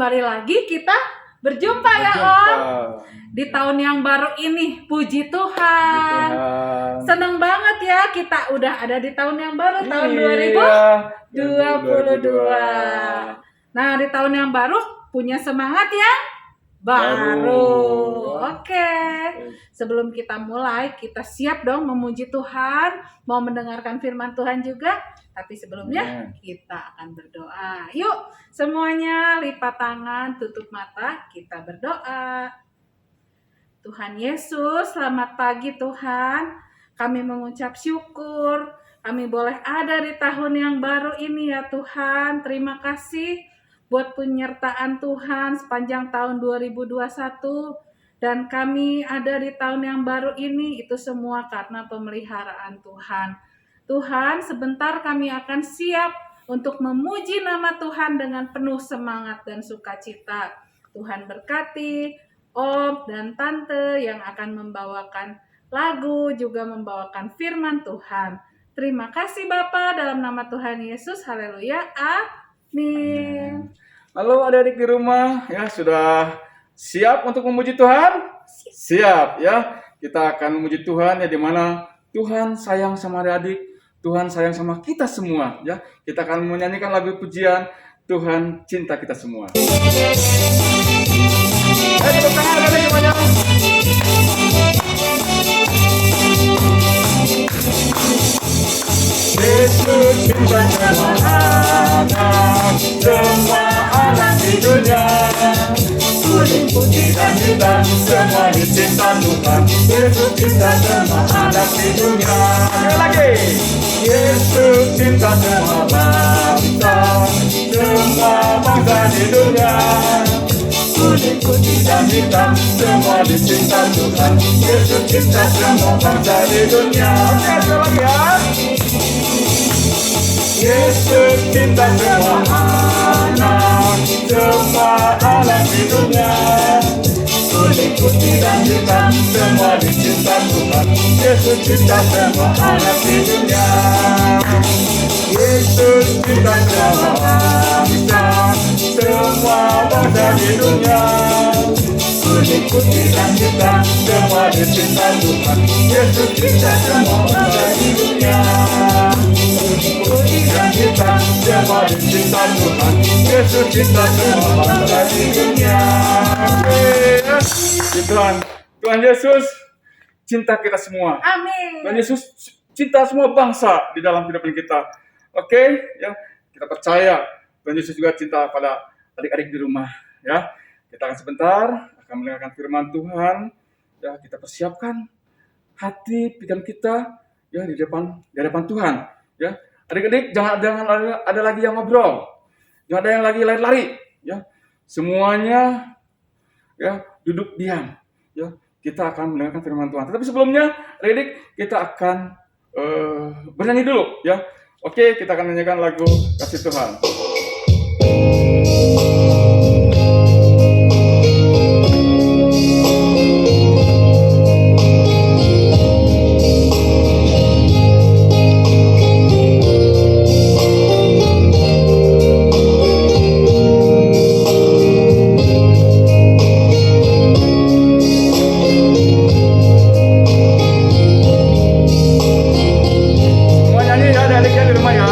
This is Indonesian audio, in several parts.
kembali lagi kita berjumpa ya Om di tahun yang baru ini. Puji Tuhan. Senang banget ya kita udah ada di tahun yang baru, tahun 2022. Nah, di tahun yang baru punya semangat yang baru. Oke. Sebelum kita mulai, kita siap dong memuji Tuhan, mau mendengarkan firman Tuhan juga. Tapi sebelumnya kita akan berdoa. Yuk semuanya lipat tangan, tutup mata, kita berdoa. Tuhan Yesus, selamat pagi Tuhan. Kami mengucap syukur, kami boleh ada di tahun yang baru ini ya Tuhan. Terima kasih buat penyertaan Tuhan sepanjang tahun 2021. Dan kami ada di tahun yang baru ini, itu semua karena pemeliharaan Tuhan. Tuhan, sebentar kami akan siap untuk memuji nama Tuhan dengan penuh semangat dan sukacita. Tuhan berkati Om dan Tante yang akan membawakan lagu, juga membawakan firman Tuhan. Terima kasih Bapa, dalam nama Tuhan Yesus. Haleluya. Amin. Halo adik-adik di rumah, ya sudah siap untuk memuji Tuhan? Siap ya. Kita akan memuji Tuhan ya, di mana Tuhan sayang sama adik-adik, Tuhan sayang sama kita semua ya. Kita akan menyanyikan lagu pujian Tuhan cinta kita semua. Ayo tepuk tangan adik-adik semuanya. Yesus cinta semua anak di dunia. Kuning, putih, dan hitam, semua dicinta Tuhan. Yesus cinta semua anak di dunia. Sekali lagi. Yesus cinta semua bangsa, semua bangsa di dunia. Kuning, putih, dan hitam, semua dicinta Tuhan. Yesus cinta semua bangsa di dunia. Oke, sekali lagi ya. Yesus cinta semua anak di dunia. Kuning, putih, dan hitam, semua dicinta Tuhan. Yesus cinta semua anak di dunia. Yesus cinta semua bangsa, semua bangsa di dunia. Kuning, putih, dan hitam, semua dicinta Tuhan. Yesus cinta semua bangsa di dunia. Putih dan hitam, semua dicinta Tuhan. Yesus cinta semua bangsa di dunia. Tuhan Yesus cinta kita semua. Amin. Tuhan Yesus cinta semua bangsa di dalam kehidupan kita. Oke, ya kita percaya Tuhan Yesus juga cinta pada adik-adik di rumah. Ya, kita akan sebentar akan mendengarkan firman Tuhan. Ya, kita persiapkan hati pikiran kita ya di depan Tuhan. Ya, adik-adik jangan ada lagi yang ngobrol, jangan ada yang lagi lari-lari. Ya, semuanya ya duduk diam. Ya, kita akan mendengarkan firman Tuhan. Tetapi sebelumnya, adik-adik kita akan bernyanyi dulu. Ya, oke, kita akan nyanyikan lagu Kasih Tuhan. Semua nyanyi ya, adik-adik di rumah ya.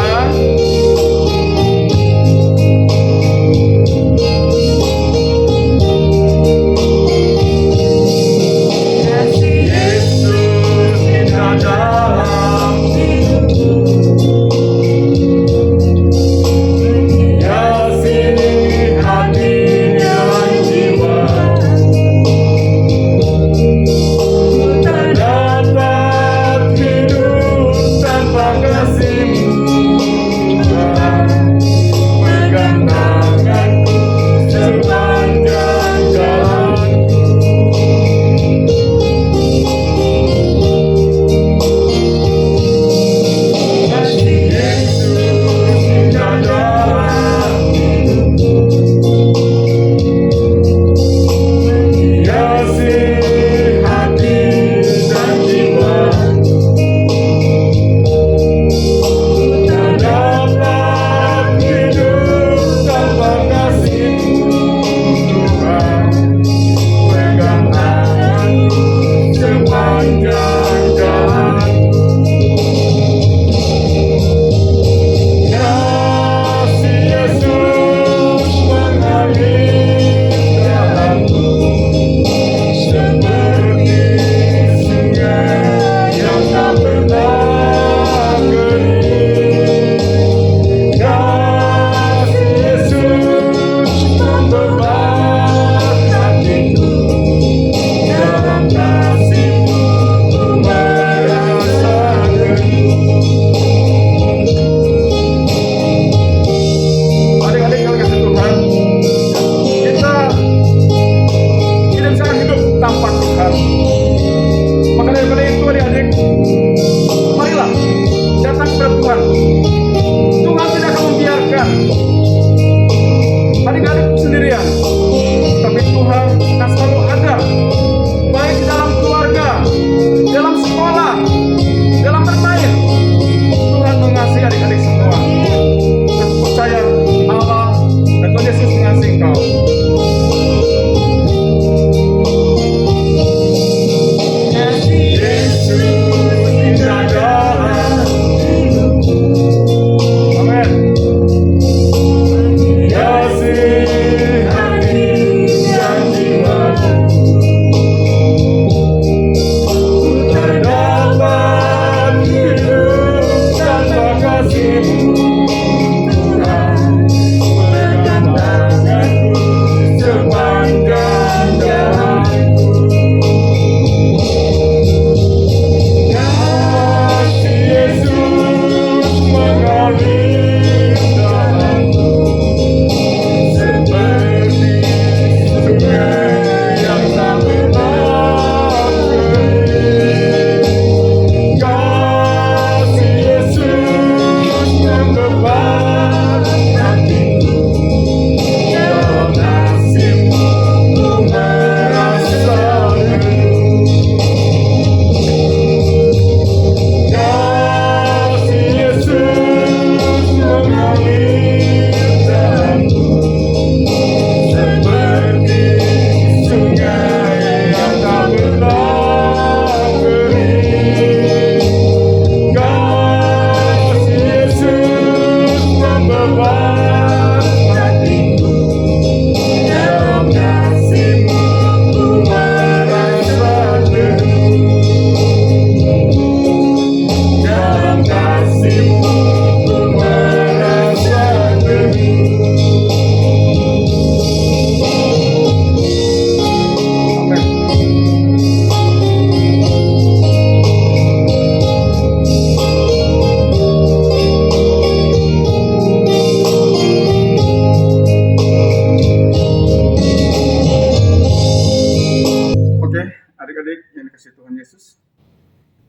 kasih Tuhan Yesus,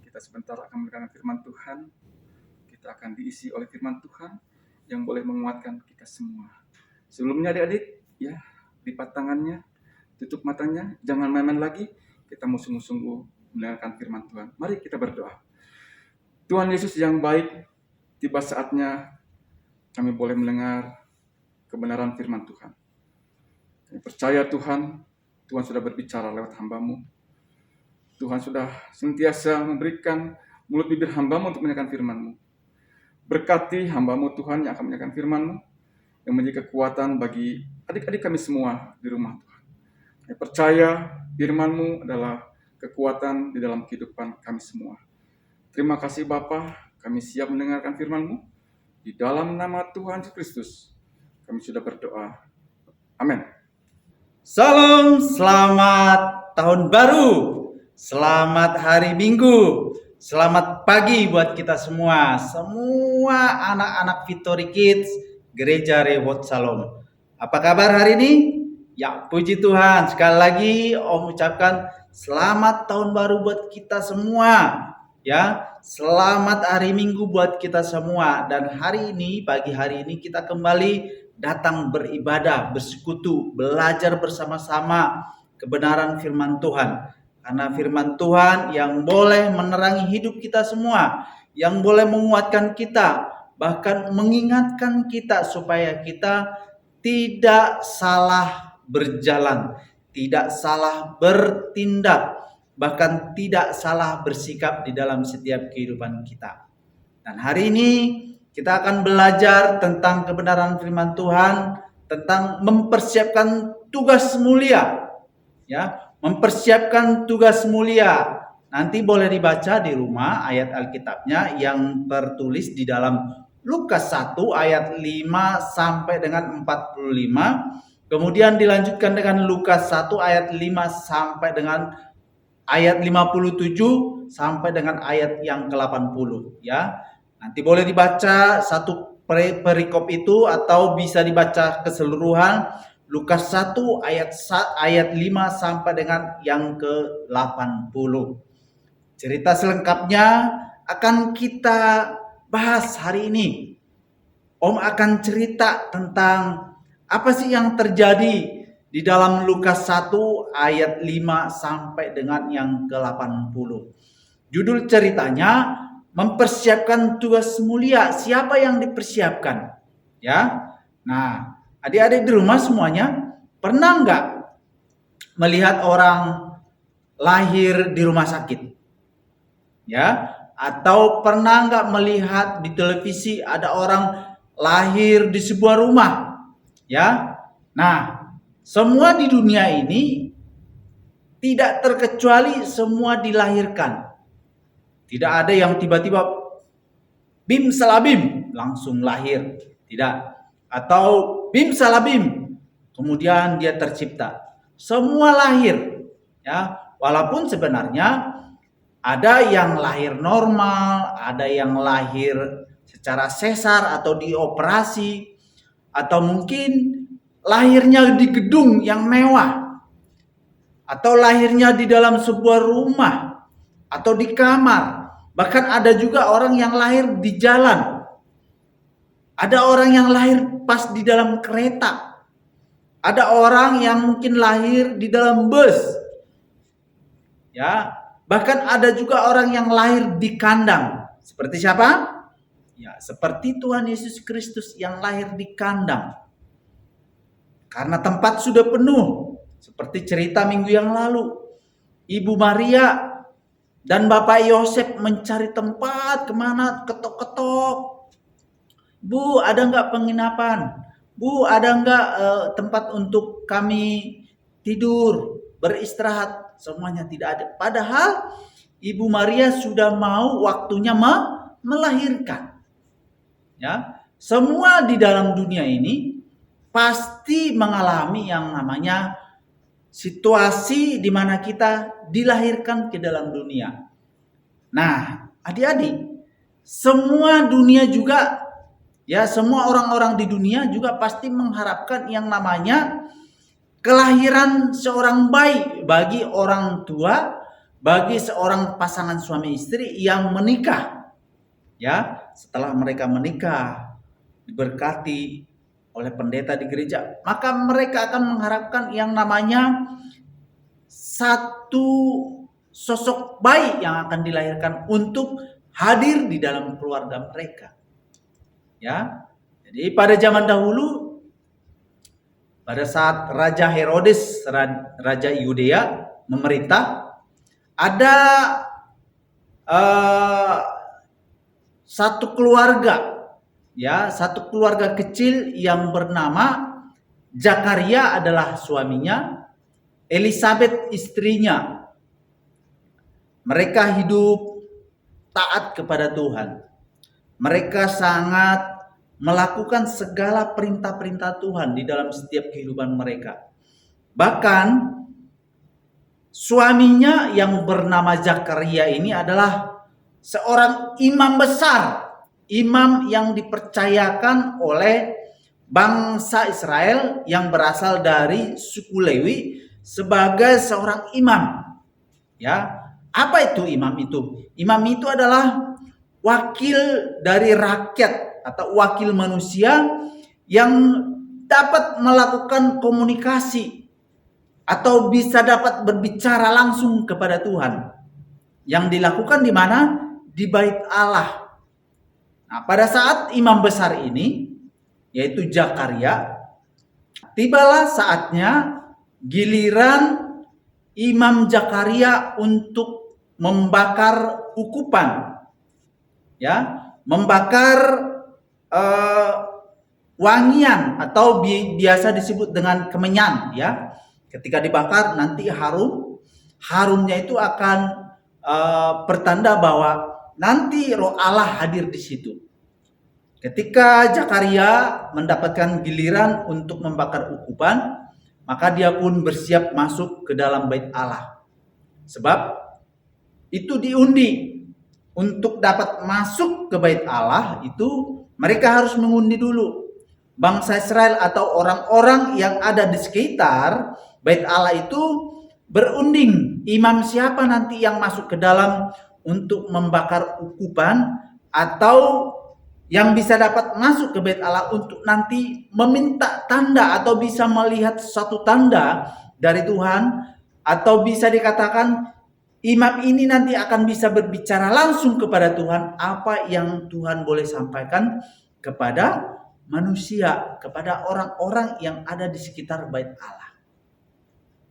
kita sebentar akan mendengarkan firman Tuhan. Kita akan diisi oleh firman Tuhan yang boleh menguatkan kita semua. Sebelumnya adik-adik, ya, lipat tangannya, tutup matanya, jangan main-main lagi. Kita mau sungguh-sungguh mendengarkan firman Tuhan. Mari kita berdoa. Tuhan Yesus yang baik, tiba saatnya kami boleh mendengar kebenaran firman Tuhan. Kami percaya Tuhan sudah berbicara lewat hamba-Mu. Tuhan sudah sentiasa memberikan mulut bibir hamba-Mu untuk menyampaikan firman-Mu. Berkati hamba-Mu Tuhan yang akan menyampaikan firman-Mu, yang menjadi kekuatan bagi adik-adik kami semua di rumah Tuhan. Kami percaya firman-Mu adalah kekuatan di dalam kehidupan kami semua. Terima kasih Bapa, kami siap mendengarkan firman-Mu. Di dalam nama Tuhan Yesus Kristus, kami sudah berdoa. Amin. Salam, selamat tahun baru, selamat hari Minggu, selamat pagi buat kita semua anak-anak Victory Kids, Gereja Rehoboth Shalom. Apa kabar hari ini? Ya, puji Tuhan, sekali lagi Om ucapkan selamat tahun baru buat kita semua. Ya, selamat hari Minggu buat kita semua. Dan hari ini, pagi hari ini kita kembali datang beribadah, bersekutu, belajar bersama-sama kebenaran firman Tuhan. Karena firman Tuhan yang boleh menerangi hidup kita semua, yang boleh menguatkan kita, bahkan mengingatkan kita supaya kita tidak salah berjalan, tidak salah bertindak, bahkan tidak salah bersikap di dalam setiap kehidupan kita. Dan hari ini kita akan belajar tentang kebenaran firman Tuhan, tentang mempersiapkan tugas mulia. Ya, mempersiapkan tugas mulia. Nanti boleh dibaca di rumah ayat Alkitabnya yang tertulis di dalam Lukas 1 ayat 5 sampai dengan 45. Kemudian dilanjutkan dengan Lukas 1 ayat 5 sampai dengan ayat 57 sampai dengan ayat yang ke-80, ya. Nanti boleh dibaca satu perikop itu atau bisa dibaca keseluruhan Lukas 1 ayat 5 sampai dengan yang ke-80. Cerita selengkapnya akan kita bahas hari ini. Om akan cerita tentang apa sih yang terjadi di dalam Lukas 1 ayat 5 sampai dengan yang ke-80. Judul ceritanya mempersiapkan tugas mulia. Siapa yang dipersiapkan? Ya. Nah, adik-adik di rumah semuanya pernah nggak melihat orang lahir di rumah sakit? Ya. Atau pernah nggak melihat di televisi ada orang lahir di sebuah rumah? Ya. Nah, semua di dunia ini tidak terkecuali semua dilahirkan. Tidak ada yang tiba-tiba bim salabim langsung lahir, tidak. Atau bim salabim kemudian dia tercipta. Semua lahir, ya. Walaupun sebenarnya ada yang lahir normal, ada yang lahir secara sesar atau dioperasi, atau mungkin lahirnya di gedung yang mewah, atau lahirnya di dalam sebuah rumah atau di kamar. Bahkan ada juga orang yang lahir di jalan. Ada orang yang lahir pas di dalam kereta. Ada orang yang mungkin lahir di dalam bus. Ya, bahkan ada juga orang yang lahir di kandang. Seperti siapa? Ya, seperti Tuhan Yesus Kristus yang lahir di kandang. Karena tempat sudah penuh. Seperti cerita minggu yang lalu. Ibu Maria dan Bapak Yosef mencari tempat kemana, ketok-ketok. Bu, ada nggak penginapan? Bu, ada nggak tempat untuk kami tidur, beristirahat? Semuanya tidak ada. Padahal Ibu Maria sudah mau waktunya melahirkan. Ya, semua di dalam dunia ini pasti mengalami yang namanya situasi di mana kita dilahirkan ke dalam dunia. Nah, adik-adik, semua dunia juga, ya, semua orang-orang di dunia juga pasti mengharapkan yang namanya kelahiran seorang bayi bagi orang tua bagi seorang pasangan suami istri yang menikah. Ya, setelah mereka menikah, diberkati oleh pendeta di gereja, maka mereka akan mengharapkan yang namanya satu sosok bayi yang akan dilahirkan untuk hadir di dalam keluarga mereka. Ya. Jadi pada zaman dahulu, pada saat Raja Herodes, Raja Yudea memerintah, ada satu keluarga, ya, satu keluarga kecil yang bernama Zakaria adalah suaminya, Elizabeth istrinya. Mereka hidup taat kepada Tuhan. Mereka sangat melakukan segala perintah-perintah Tuhan di dalam setiap kehidupan mereka. Bahkan suaminya yang bernama Zakaria ini adalah seorang imam besar, imam yang dipercayakan oleh bangsa Israel yang berasal dari suku Lewi sebagai seorang imam. Ya, apa itu imam itu? Imam itu adalah wakil dari rakyat atau wakil manusia yang dapat melakukan komunikasi atau bisa dapat berbicara langsung kepada Tuhan. Yang dilakukan di mana? Di bait Allah. Nah, pada saat imam besar ini, yaitu Zakaria, tibalah saatnya giliran Imam Zakaria untuk membakar ukupan, ya, membakar wangian atau biasa disebut dengan kemenyan, ya. Ketika dibakar nanti harumnya itu akan pertanda bahwa nanti Roh Allah hadir di situ. Ketika Zakaria mendapatkan giliran untuk membakar ukupan, maka dia pun bersiap masuk ke dalam bait Allah. Sebab itu diundi. Untuk dapat masuk ke bait Allah itu mereka harus mengundi dulu. Bangsa Israel atau orang-orang yang ada di sekitar bait Allah itu berunding. Imam siapa nanti yang masuk ke dalam untuk membakar ukupan, atau yang bisa dapat masuk ke bait Allah untuk nanti meminta tanda atau bisa melihat suatu tanda dari Tuhan, atau bisa dikatakan imam ini nanti akan bisa berbicara langsung kepada Tuhan apa yang Tuhan boleh sampaikan kepada manusia, kepada orang-orang yang ada di sekitar bait Allah.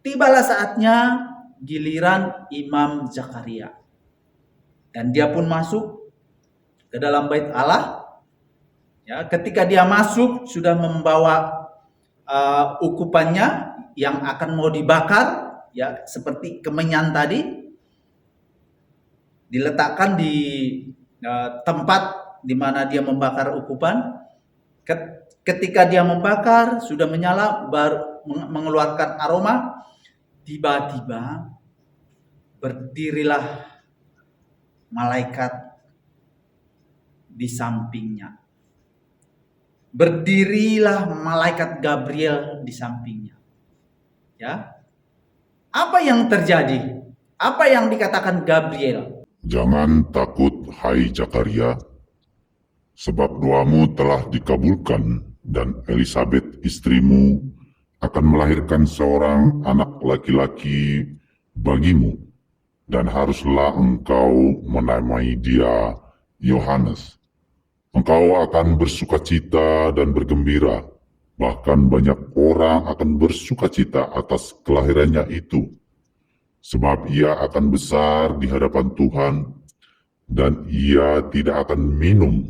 Tibalah saatnya giliran Imam Zakaria, dan dia pun masuk ke dalam bait Allah. Ya, ketika dia masuk sudah membawa ukupannya yang akan mau dibakar, ya, seperti kemenyan tadi, diletakkan di tempat di mana dia membakar ukupan. Ketika dia membakar sudah menyala, baru mengeluarkan aroma, tiba-tiba berdirilah malaikat di sampingnya. Berdirilah malaikat Gabriel di sampingnya. Ya. Apa yang terjadi? Apa yang dikatakan Gabriel? Jangan takut, hai Zakaria, sebab doamu telah dikabulkan dan Elizabeth istrimu akan melahirkan seorang anak laki-laki bagimu, dan haruslah engkau menamai dia Yohanes. Engkau akan bersukacita dan bergembira, bahkan banyak orang akan bersukacita atas kelahirannya itu, sebab ia akan besar di hadapan Tuhan, dan ia tidak akan minum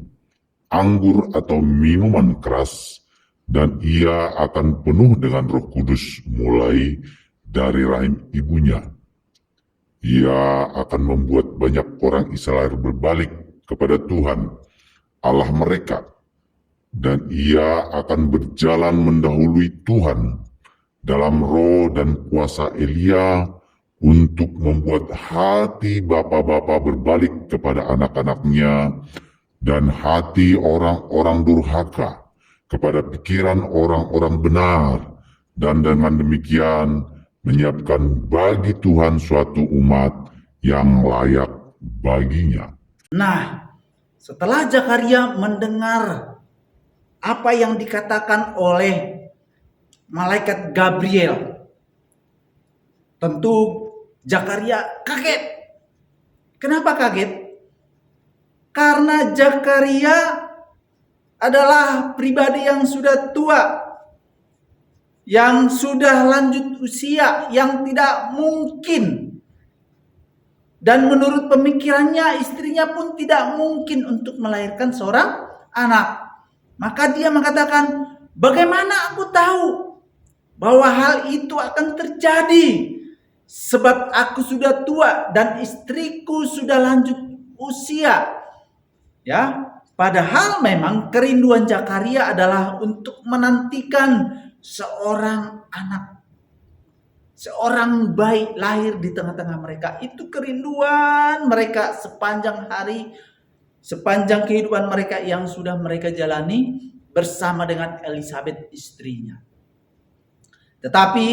anggur atau minuman keras, dan ia akan penuh dengan Roh Kudus mulai dari rahim ibunya. Ia akan membuat banyak orang Israel berbalik kepada Tuhan Allah mereka, dan ia akan berjalan mendahului Tuhan dalam roh dan kuasa Elia untuk membuat hati bapa-bapa berbalik kepada anak-anaknya dan hati orang-orang durhaka kepada pikiran orang-orang benar, dan dengan demikian menyiapkan bagi Tuhan suatu umat yang layak baginya. Nah, setelah Zakaria mendengar apa yang dikatakan oleh malaikat Gabriel, tentu Zakaria kaget. Kenapa kaget? Karena Zakaria adalah pribadi yang sudah tua, yang sudah lanjut usia, yang tidak mungkin, dan menurut pemikirannya istrinya pun tidak mungkin untuk melahirkan seorang anak. Maka dia mengatakan, bagaimana aku tahu bahwa hal itu akan terjadi? Sebab aku sudah tua dan istriku sudah lanjut usia. Ya, padahal memang kerinduan Zakaria adalah untuk menantikan seorang anak, seorang bayi lahir di tengah-tengah mereka. Itu kerinduan mereka sepanjang hari, sepanjang kehidupan mereka yang sudah mereka jalani bersama dengan Elisabeth istrinya. Tetapi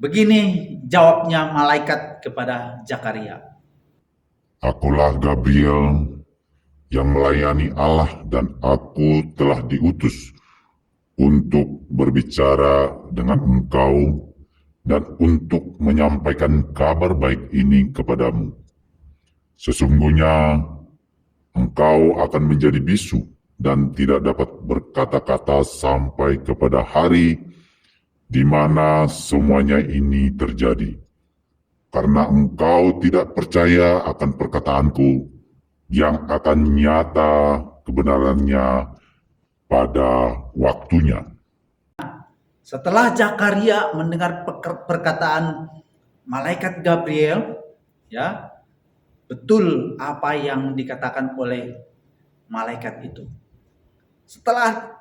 begini jawabnya malaikat kepada Zakaria. Akulah Gabriel yang melayani Allah dan aku telah diutus untuk berbicara dengan engkau dan untuk menyampaikan kabar baik ini kepadamu. Sesungguhnya engkau akan menjadi bisu dan tidak dapat berkata-kata sampai kepada hari di mana semuanya ini terjadi. Karena engkau tidak percaya akan perkataanku yang akan nyata kebenarannya pada waktunya. Setelah Zakaria mendengar perkataan malaikat Gabriel, ya, betul apa yang dikatakan oleh malaikat itu. Setelah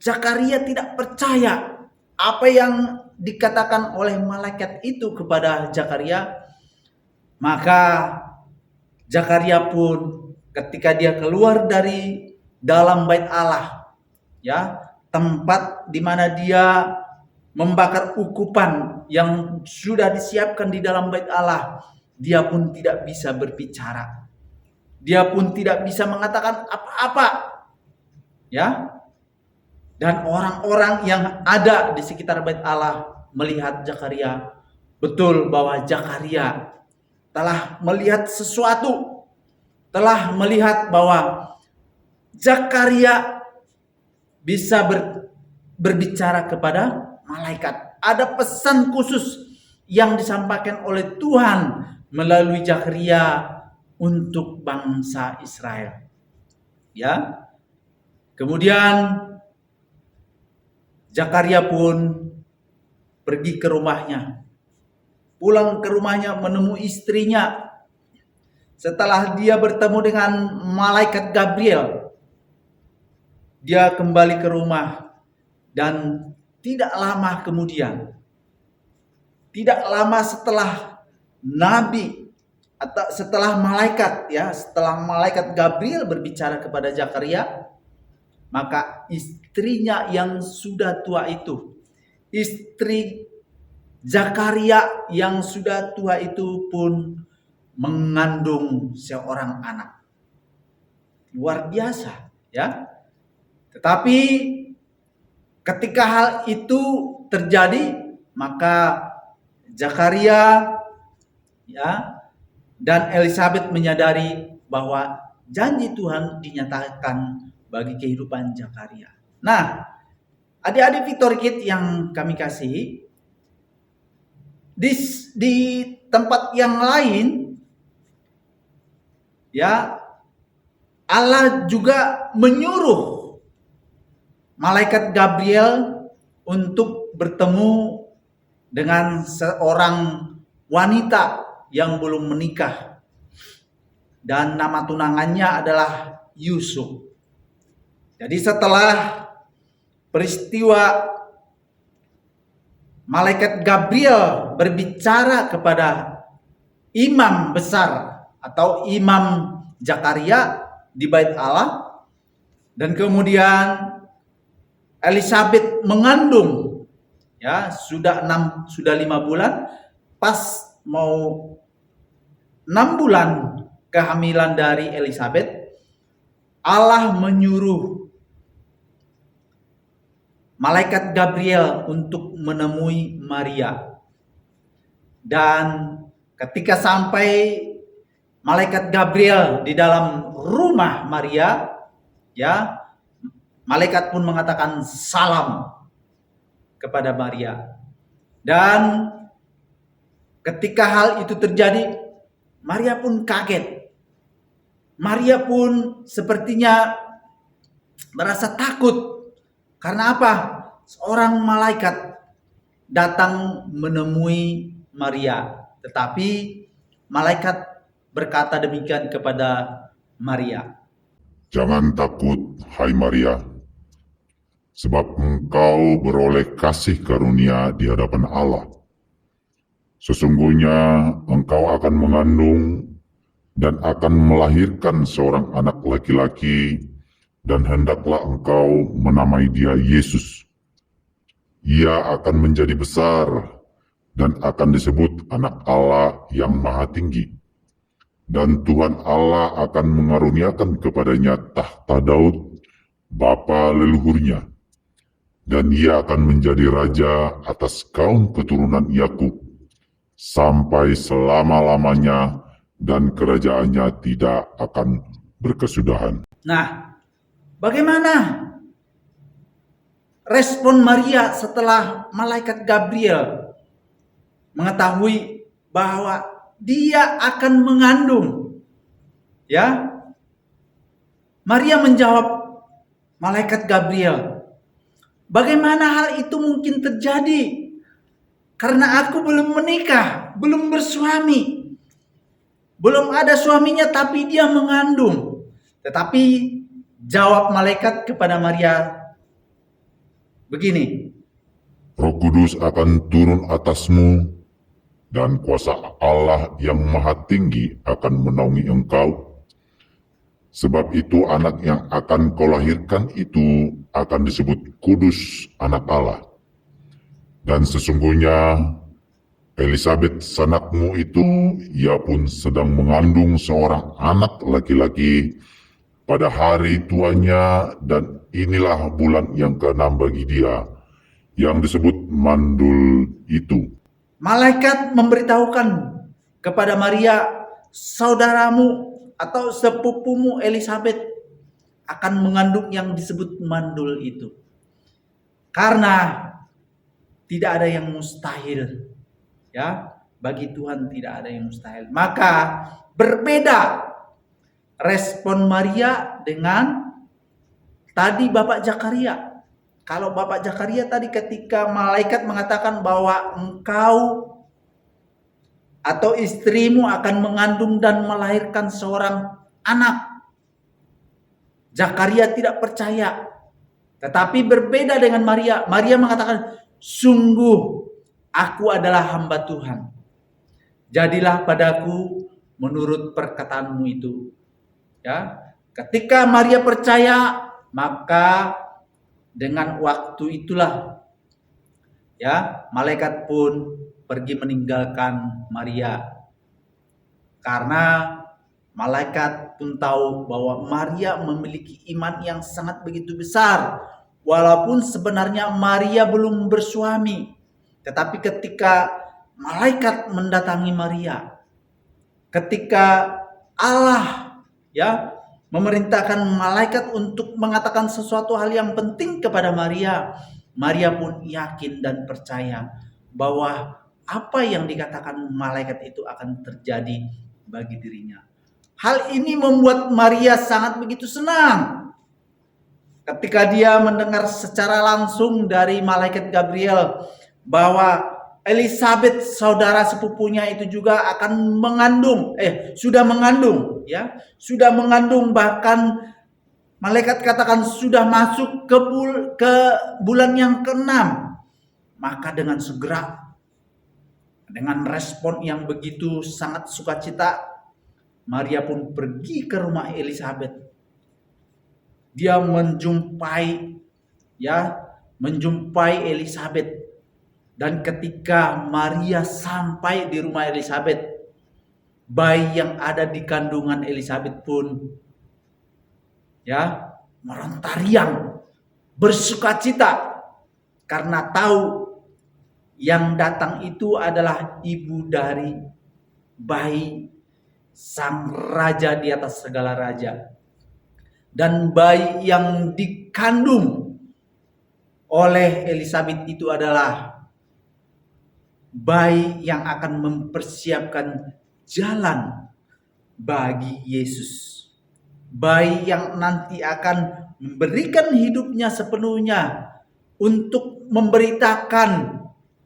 Zakaria tidak percaya apa yang dikatakan oleh malaikat itu kepada Zakaria, maka Zakaria pun ketika dia keluar dari dalam bait Allah, ya, tempat di mana dia membakar ukupan yang sudah disiapkan di dalam bait Allah, dia pun tidak bisa berbicara. Dia pun tidak bisa mengatakan apa-apa. Ya. Dan orang-orang yang ada di sekitar bait Allah melihat Zakaria, betul bahwa Zakaria telah melihat sesuatu, telah melihat bahwa Zakaria bisa berbicara kepada malaikat. Ada pesan khusus yang disampaikan oleh Tuhan melalui Zakaria untuk bangsa Israel. Ya. Kemudian Zakaria pun pergi ke rumahnya. Pulang ke rumahnya menemui istrinya. Setelah dia bertemu dengan malaikat Gabriel, dia kembali ke rumah dan tidak lama kemudian, tidak lama setelah Nabi atau setelah malaikat, ya, setelah malaikat Gabriel berbicara kepada Zakaria, maka istrinya yang sudah tua itu, istri Zakaria yang sudah tua itu pun mengandung seorang anak. Luar biasa, ya. Tetapi ketika hal itu terjadi, maka Zakaria, ya, dan Elisabeth menyadari bahwa janji Tuhan dinyatakan bagi kehidupan Zakaria. Nah, adik-adik Victory Kids yang kami kasihi, di tempat yang lain, ya, Allah juga menyuruh malaikat Gabriel untuk bertemu dengan seorang wanita yang belum menikah, dan nama tunangannya adalah Yusuf. Jadi setelah peristiwa malaikat Gabriel berbicara kepada imam besar atau imam Zakaria di bait Allah, dan kemudian Elisabeth mengandung, ya, sudah 5 bulan. Pas mau 6 bulan kehamilan dari Elizabeth, Allah menyuruh malaikat Gabriel untuk menemui Maria. Dan ketika sampai malaikat Gabriel di dalam rumah Maria, ya, malaikat pun mengatakan salam kepada Maria. Dan ketika hal itu terjadi, Maria pun kaget. Maria pun sepertinya merasa takut. Karena apa? Seorang malaikat datang menemui Maria. Tetapi malaikat berkata demikian kepada Maria. Jangan takut, hai Maria, sebab engkau beroleh kasih karunia di hadapan Allah. Sesungguhnya engkau akan mengandung dan akan melahirkan seorang anak laki-laki, dan hendaklah engkau menamai dia Yesus. Ia akan menjadi besar dan akan disebut Anak Allah yang Maha Tinggi. Dan Tuhan Allah akan mengaruniakan kepadanya tahta Daud, bapa leluhurnya. Dan ia akan menjadi raja atas kaum keturunan Yakub sampai selama-lamanya, dan kerajaannya tidak akan berkesudahan. Nah, bagaimana respon Maria setelah malaikat Gabriel mengetahui bahwa dia akan mengandung? Ya, Maria menjawab malaikat Gabriel, bagaimana hal itu mungkin terjadi? Karena aku belum menikah, belum bersuami. Belum ada suaminya tapi dia mengandung. Tetapi jawab malaikat kepada Maria begini. Roh Kudus akan turun atasmu, dan kuasa Allah yang Maha Tinggi akan menaungi engkau. Sebab itu anak yang akan kau lahirkan itu akan disebut Kudus, Anak Allah. Dan sesungguhnya Elizabeth sanakmu itu, ia pun sedang mengandung seorang anak laki-laki pada hari tuanya, dan inilah bulan yang ke-6 bagi dia, yang disebut mandul itu. Malaikat memberitahukan kepada Maria, saudaramu atau sepupumu Elizabeth akan mengandung yang disebut mandul itu. Karena tidak ada yang mustahil. Ya, bagi Tuhan tidak ada yang mustahil. Maka berbeda respon Maria dengan tadi Bapak Zakaria. Kalau Bapak Zakaria tadi ketika malaikat mengatakan bahwa engkau atau istrimu akan mengandung dan melahirkan seorang anak, Zakaria tidak percaya. Tetapi berbeda dengan Maria. Maria mengatakan, sungguh aku adalah hamba Tuhan. Jadilah padaku menurut perkataanmu itu. Ya, ketika Maria percaya, maka dengan waktu itulah ya, malaikat pun pergi meninggalkan Maria. Karena malaikat pun tahu bahwa Maria memiliki iman yang sangat begitu besar. Walaupun sebenarnya Maria belum bersuami. Tetapi ketika malaikat mendatangi Maria, ketika Allah ya memerintahkan malaikat untuk mengatakan sesuatu hal yang penting kepada Maria, Maria pun yakin dan percaya bahwa apa yang dikatakan malaikat itu akan terjadi bagi dirinya. Hal ini membuat Maria sangat begitu senang. Ketika dia mendengar secara langsung dari malaikat Gabriel bahwa Elizabeth saudara sepupunya itu juga akan mengandung, sudah mengandung, ya, sudah mengandung, bahkan malaikat katakan sudah masuk ke bulan yang ke-6. Maka dengan segera, dengan respon yang begitu sangat sukacita, Maria pun pergi ke rumah Elizabeth. Dia menjumpai Elizabeth Dan ketika Maria sampai di rumah Elizabeth, bayi yang ada di kandungan Elizabeth pun ya meronta riang, bersukacita karena tahu yang datang itu adalah ibu dari bayi sang raja di atas segala raja. Dan bayi yang dikandung oleh Elizabeth itu adalah bayi yang akan mempersiapkan jalan bagi Yesus. Bayi yang nanti akan memberikan hidupnya sepenuhnya untuk memberitakan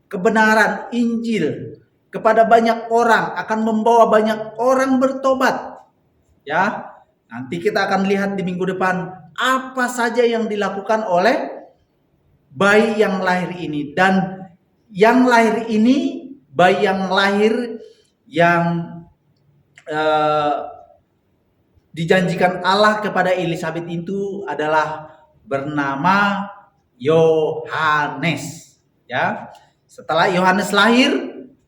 kebenaran Injil kepada banyak orang, akan membawa banyak orang bertobat. Ya, nanti kita akan lihat di minggu depan apa saja yang dilakukan oleh bayi yang lahir ini. Dan yang lahir ini, bayi yang lahir yang dijanjikan Allah kepada Elizabeth itu adalah bernama Yohanes. Ya, setelah Yohanes lahir,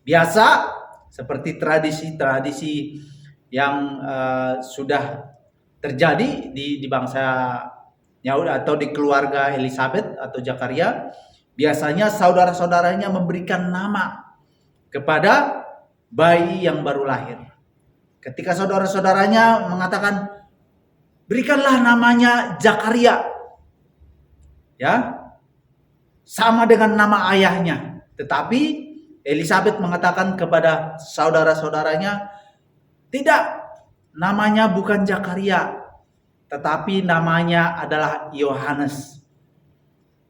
biasa seperti tradisi-tradisi yang sudah terjadi di bangsa Yahudi atau di keluarga Elizabeth atau Zakaria, biasanya saudara-saudaranya memberikan nama kepada bayi yang baru lahir. Ketika saudara-saudaranya mengatakan, berikanlah namanya Zakaria, ya, sama dengan nama ayahnya. Tetapi Elizabeth mengatakan kepada saudara-saudaranya, tidak, namanya bukan Zakaria, tetapi namanya adalah Yohanes.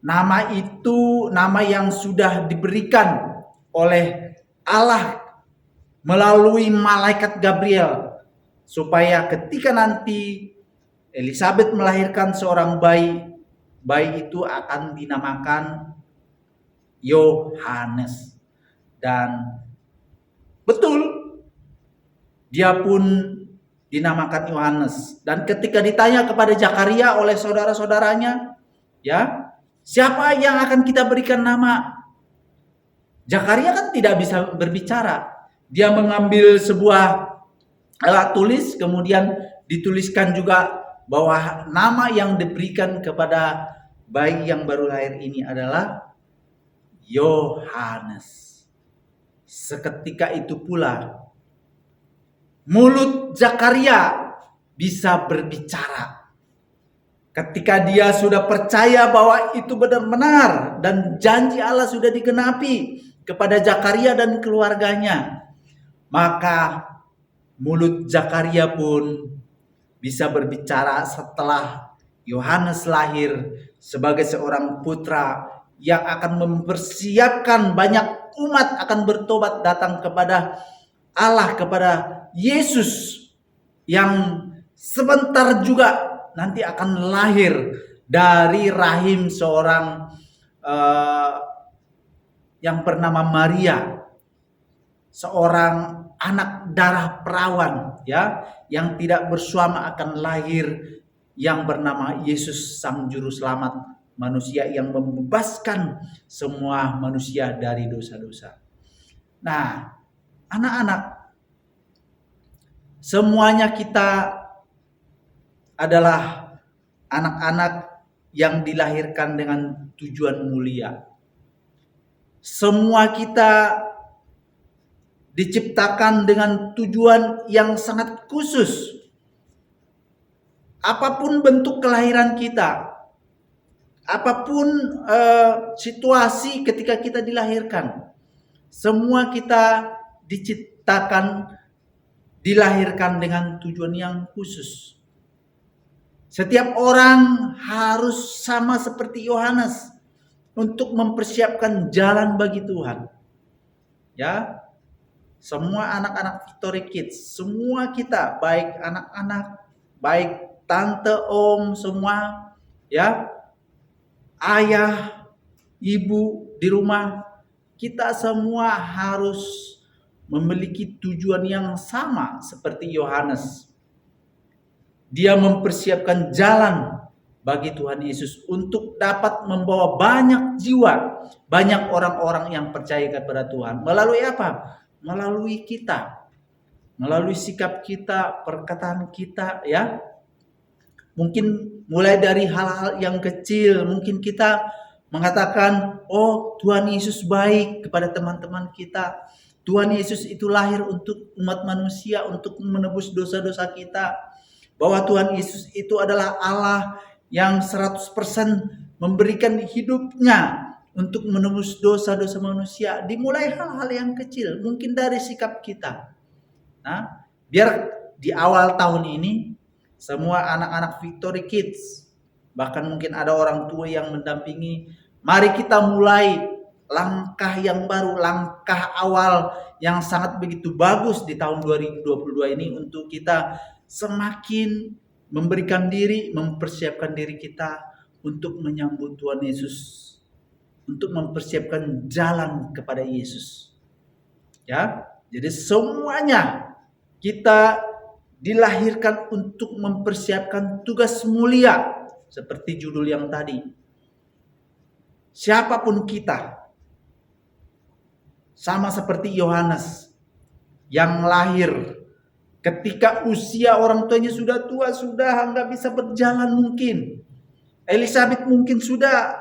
Nama itu nama yang sudah diberikan oleh Allah melalui malaikat Gabriel, supaya ketika nanti Elizabeth melahirkan seorang bayi, bayi itu akan dinamakan Yohanes. Dan betul, dia pun dinamakan Yohanes. Dan ketika ditanya kepada Zakaria oleh saudara-saudaranya, ya, siapa yang akan kita berikan nama? Zakaria kan tidak bisa berbicara. Dia mengambil sebuah alat tulis, kemudian dituliskan juga bahwa nama yang diberikan kepada bayi yang baru lahir ini adalah Yohanes. Seketika itu pula mulut Zakaria bisa berbicara. Ketika dia sudah percaya bahwa itu benar-benar dan janji Allah sudah digenapi kepada Zakaria dan keluarganya, maka mulut Zakaria pun bisa berbicara setelah Yohanes lahir sebagai seorang putra yang akan mempersiapkan banyak umat akan bertobat datang kepada Allah, kepada Yesus yang sebentar juga nanti akan lahir dari rahim seorang yang bernama Maria, seorang anak darah perawan, ya, yang tidak bersuama akan lahir yang bernama Yesus sang juru selamat manusia yang membebaskan semua manusia dari dosa-dosa. Nah, anak-anak, semuanya kita adalah anak-anak yang dilahirkan dengan tujuan mulia. Semua kita diciptakan dengan tujuan yang sangat khusus. Apapun bentuk kelahiran kita, apapun situasi ketika kita dilahirkan, semua kita diciptakan, dilahirkan dengan tujuan yang khusus. Setiap orang harus sama seperti Yohanes untuk mempersiapkan jalan bagi Tuhan. Ya, semua anak-anak Victory Kids, semua kita, baik anak-anak, baik tante, om, semua, ya, ayah, ibu di rumah, kita semua harus memiliki tujuan yang sama seperti Yohanes. Dia mempersiapkan jalan bagi Tuhan Yesus untuk dapat membawa banyak jiwa, banyak orang-orang yang percaya kepada Tuhan. Melalui apa? Melalui kita, melalui sikap kita, perkataan kita, ya. Mungkin mulai dari hal-hal yang kecil, mungkin kita mengatakan, oh Tuhan Yesus baik kepada teman-teman kita. Tuhan Yesus itu lahir untuk umat manusia, untuk menebus dosa-dosa kita. Bahwa Tuhan Yesus itu adalah Allah yang 100% memberikan hidupnya untuk menebus dosa-dosa manusia. Dimulai hal-hal yang kecil, mungkin dari sikap kita. Nah, biar di awal tahun ini, semua anak-anak Victory Kids, bahkan mungkin ada orang tua yang mendampingi, mari kita mulai langkah yang baru, langkah awal yang sangat begitu bagus di tahun 2022 ini untuk kita semakin memberikan diri, mempersiapkan diri kita untuk menyambut Tuhan Yesus, untuk mempersiapkan jalan kepada Yesus. Ya, jadi semuanya kita dilahirkan untuk mempersiapkan tugas mulia seperti judul yang tadi. Siapapun kita, sama seperti Yohanes yang lahir ketika usia orang tuanya sudah tua, sudah nggak bisa berjalan mungkin. Elizabeth mungkin sudah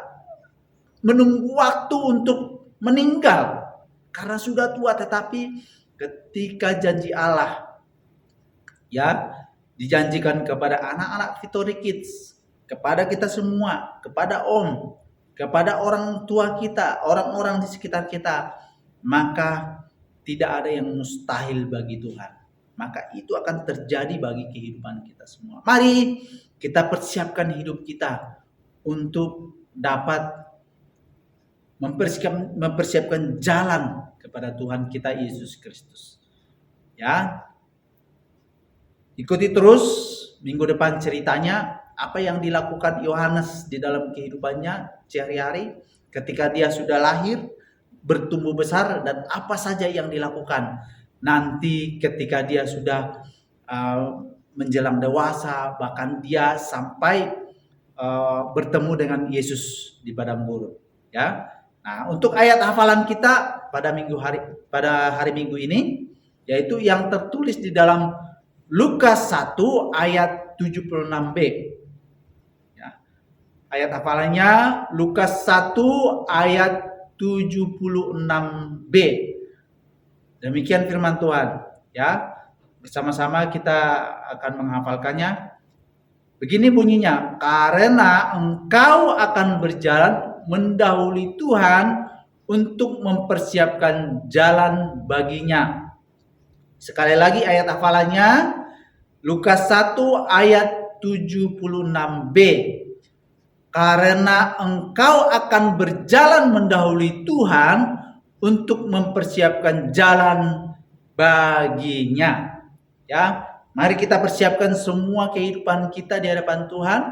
menunggu waktu untuk meninggal karena sudah tua, tetapi ketika janji Allah, ya, dijanjikan kepada anak-anak Victory Kids, kepada kita semua, kepada Om, kepada orang tua kita, orang-orang di sekitar kita, maka tidak ada yang mustahil bagi Tuhan. Maka itu akan terjadi bagi kehidupan kita semua. Mari kita persiapkan hidup kita untuk dapat mempersiapkan jalan kepada Tuhan kita Yesus Kristus. Ya, ikuti terus minggu depan ceritanya apa yang dilakukan Yohanes di dalam kehidupannya sehari-hari ketika dia sudah lahir, bertumbuh besar, dan apa saja yang dilakukan nanti ketika dia sudah menjelang dewasa, bahkan dia sampai bertemu dengan Yesus di padang gurun. Ya, nah untuk ayat hafalan kita pada hari Minggu ini, yaitu yang tertulis di dalam Lukas 1 ayat 76b. Ya, ayat hafalannya Lukas 1 ayat 76b. Demikian firman Tuhan, ya. Bersama-sama kita akan menghafalkannya. Begini bunyinya, karena engkau akan berjalan mendahului Tuhan untuk mempersiapkan jalan baginya. Sekali lagi ayat hafalannya, Lukas 1 ayat 76b. Karena engkau akan berjalan mendahului Tuhan untuk mempersiapkan jalan baginya. Ya, mari kita persiapkan semua kehidupan kita di hadapan Tuhan,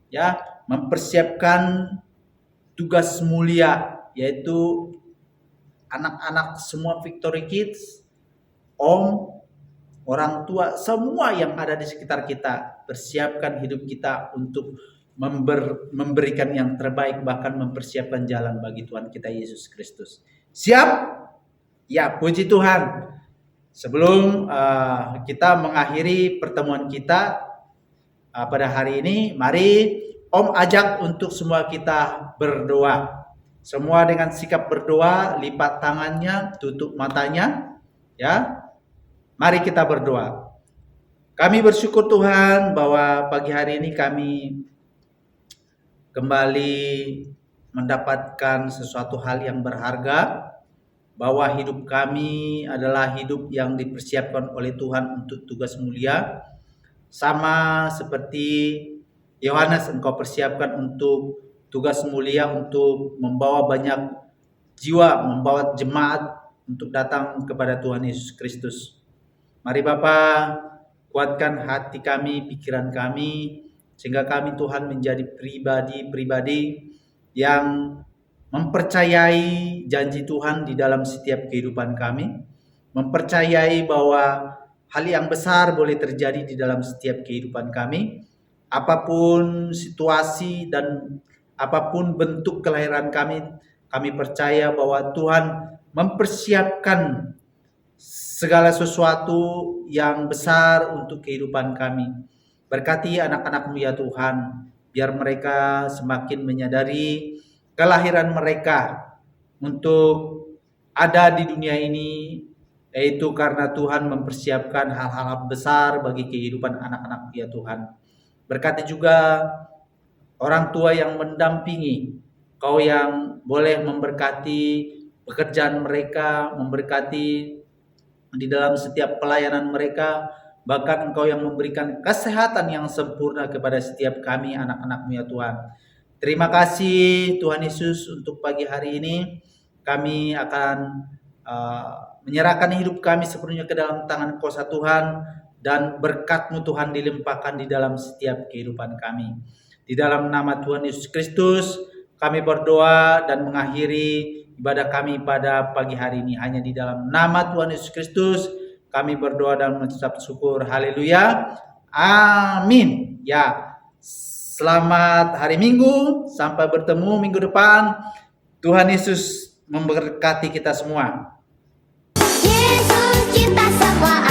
ya, mempersiapkan tugas mulia, yaitu anak-anak semua Victory Kids, Om, orang tua, semua yang ada di sekitar kita. Persiapkan hidup kita untuk memberikan yang terbaik, bahkan mempersiapkan jalan bagi Tuhan kita Yesus Kristus. Siap? Ya, puji Tuhan. Sebelum kita mengakhiri pertemuan kita pada hari ini, mari Om ajak untuk semua kita berdoa. Semua dengan sikap berdoa, lipat tangannya, tutup matanya, ya. Mari kita berdoa. Kami bersyukur Tuhan bahwa pagi hari ini kami kembali mendapatkan sesuatu hal yang berharga, bahwa hidup kami adalah hidup yang dipersiapkan oleh Tuhan untuk tugas mulia, sama seperti Yohanes engkau persiapkan untuk tugas mulia untuk membawa banyak jiwa, membawa jemaat untuk datang kepada Tuhan Yesus Kristus. Mari Bapa, kuatkan hati kami, pikiran kami, sehingga kami Tuhan menjadi pribadi-pribadi yang mempercayai janji Tuhan di dalam setiap kehidupan kami, mempercayai bahwa hal yang besar boleh terjadi di dalam setiap kehidupan kami, apapun situasi dan apapun bentuk kelahiran kami, kami percaya bahwa Tuhan mempersiapkan segala sesuatu yang besar untuk kehidupan kami. Berkati anak-anak-Mu ya Tuhan, biar mereka semakin menyadari kelahiran mereka untuk ada di dunia ini, yaitu karena Tuhan mempersiapkan hal-hal besar bagi kehidupan anak-anak ya Tuhan. Berkati juga orang tua yang mendampingi, Kau yang boleh memberkati pekerjaan mereka, memberkati di dalam setiap pelayanan mereka, bahkan Engkau yang memberikan kesehatan yang sempurna kepada setiap kami anak-anak-Mu ya Tuhan. Terima kasih Tuhan Yesus untuk pagi hari ini. Kami akan menyerahkan hidup kami sepenuhnya ke dalam tangan kuasa Tuhan, dan berkat-Mu Tuhan dilimpahkan di dalam setiap kehidupan kami. Di dalam nama Tuhan Yesus Kristus kami berdoa dan mengakhiri ibadah kami pada pagi hari ini. Hanya di dalam nama Tuhan Yesus Kristus kami berdoa dan mengucap syukur. Haleluya. Amin. Ya. Selamat hari Minggu. Sampai bertemu minggu depan. Tuhan Yesus memberkati kita semua. Yesus cinta semua